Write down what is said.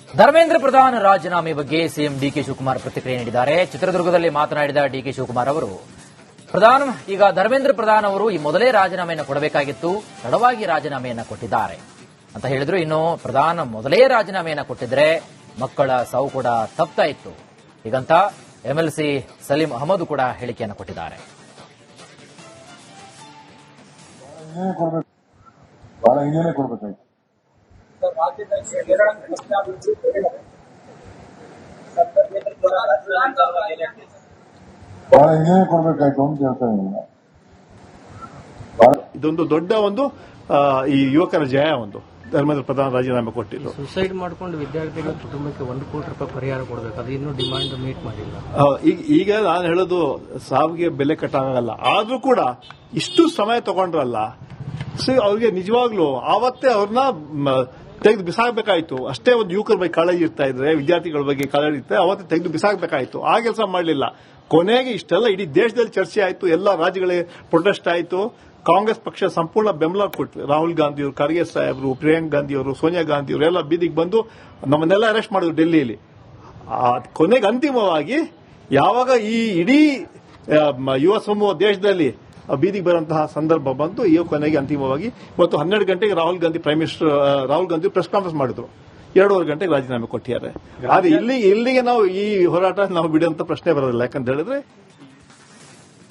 ಧರ್ಮೇಂದ್ರ ಪ್ರಧಾನ್ ರಾಜೀನಾಮೆ ಬಗ್ಗೆ CM DK Shivakumar ಪ್ರತಿಕ್ರಿಯೆ ನೀಡಿದ್ದಾರೆ. ಚಿತ್ರದುರ್ಗದಲ್ಲಿ ಮಾತನಾಡಿದ ಡಿಕೆ ಶಿವಕುಮಾರ್ ಅವರು ಈಗ ಧರ್ಮೇಂದ್ರ ಪ್ರಧಾನ್ ಅವರು ಈ ಮೊದಲೇ ರಾಜೀನಾಮೆಯನ್ನು ಕೊಡಬೇಕಾಗಿತ್ತು, ತಡವಾಗಿ ರಾಜೀನಾಮೆಯನ್ನು ಕೊಟ್ಟಿದ್ದಾರೆ ಅಂತ ಹೇಳಿದ್ರು. ಇನ್ನು ಪ್ರಧಾನ್ ಮೊದಲೇ ರಾಜೀನಾಮೆಯನ್ನು ಕೊಟ್ಟಿದ್ರೆ ಮಕ್ಕಳ ಸಾವು ಕೂಡ ತಪ್ತಾ ಇತ್ತು ಹೀಗಂತ ಎಂಎಲ್ಸಿ ಸಲೀಂ ಅಹಮದ್ ಕೂಡ ಹೇಳಿಕೆಯನ್ನು ಕೊಟ್ಟಿದ್ದಾರೆ. ಇದೊಂದು ದೊಡ್ಡ ಈ ಯುವಕರ ಜಯ. ಧರ್ಮೇಂದ್ರ ಪ್ರಧಾನ್ ರಾಜೀನಾಮೆ ಕೊಟ್ಟಿದ್ದು. ಸುಸೈಡ್ ಮಾಡಿಕೊಂಡು ವಿದ್ಯಾರ್ಥಿಗಳ ಕುಟುಂಬಕ್ಕೆ ₹1 ಕೋಟಿ ಪರಿಹಾರ ಕೊಡಬೇಕು, ಅದು ಇನ್ನೂ ಡಿಮಾಂಡ್ ಮೀಟ್ ಮಾಡಿಲ್ಲ. ಈಗ ನಾನು ಹೇಳೋದು ಸಾವಿಗೆ ಬೆಲೆ ಕಟ್ಟಾಗಲ್ಲ, ಆದ್ರೂ ಕೂಡ ಇಷ್ಟು ಸಮಯ ತಗೊಂಡ್ರಲ್ಲ, ಅವ್ರಿಗೆ ನಿಜವಾಗ್ಲೂ ಆವತ್ತೇ ಅವ್ರನ್ನ ತೆಗೆದು ಬಿಸಾಕಬೇಕಾಯ್ತು. ಅಷ್ಟೇ ಒಂದು ಯುವಕರ ಬಗ್ಗೆ ಕಾಳಜಿ ಇರ್ತಾ ಇದ್ರೆ, ವಿದ್ಯಾರ್ಥಿಗಳ ಬಗ್ಗೆ ಕಾಳಜಿ ಇರ್ತಾರೆ, ಅವತ್ತೇ ತೆಗೆದು ಬಿಸಾಕಬೇಕಾಯ್ತು. ಆ ಕೆಲಸ ಮಾಡಲಿಲ್ಲ. ಕೊನೆಗೆ ಇಷ್ಟೆಲ್ಲ ಇಡೀ ದೇಶದಲ್ಲಿ ಚರ್ಚೆ ಆಯ್ತು, ಎಲ್ಲ ರಾಜ್ಯಗಳಿಗೆ ಪ್ರೊಟೆಸ್ಟ್ ಆಯ್ತು. ಕಾಂಗ್ರೆಸ್ ಪಕ್ಷ ಸಂಪೂರ್ಣ ಬೆಂಬಲ ಕೊಟ್ವಿ. ರಾಹುಲ್ ಗಾಂಧಿ ಅವರು, ಖರ್ಗೆ ಸಾಹೇಬರು, ಪ್ರಿಯಾಂಕ್ ಗಾಂಧಿ ಅವರು, ಸೋನಿಯಾ ಗಾಂಧಿ ಅವರು ಎಲ್ಲ ಬೀದಿಗೆ ಬಂದು ನಮ್ಮನ್ನೆಲ್ಲ ಅರೆಸ್ಟ್ ಮಾಡಿದ್ರು ಡೆಲ್ಲಿಯಲ್ಲಿ. ಕೊನೆಗೆ ಅಂತಿಮವಾಗಿ ಯಾವಾಗ ಈ ಇಡೀ ಯುವ ಸಮೂಹ ದೇಶದಲ್ಲಿ ಬೀದಿಗೆ ಬರುವಂತಹ ಸಂದರ್ಭ ಬಂತು, ಈ ಕೊನೆಗೆ ಅಂತಿಮವಾಗಿ ಇವತ್ತು 12 ಗಂಟೆಗೆ Rahul Gandhi prime minister Rahul Gandhi press conference ಮಾಡಿದ್ರು. 2:30 ಗಂಟೆಗೆ ರಾಜೀನಾಮೆ ಕೊಟ್ಟಿದ್ದಾರೆ. ಆದ್ರೆ ಇಲ್ಲಿಗೆ ನಾವು ಈ ಹೋರಾಟ ನಾವು ಬಿಡುವಂತ ಪ್ರಶ್ನೆ ಬರೋದಿಲ್ಲ. ಯಾಕಂತ ಹೇಳಿದ್ರೆ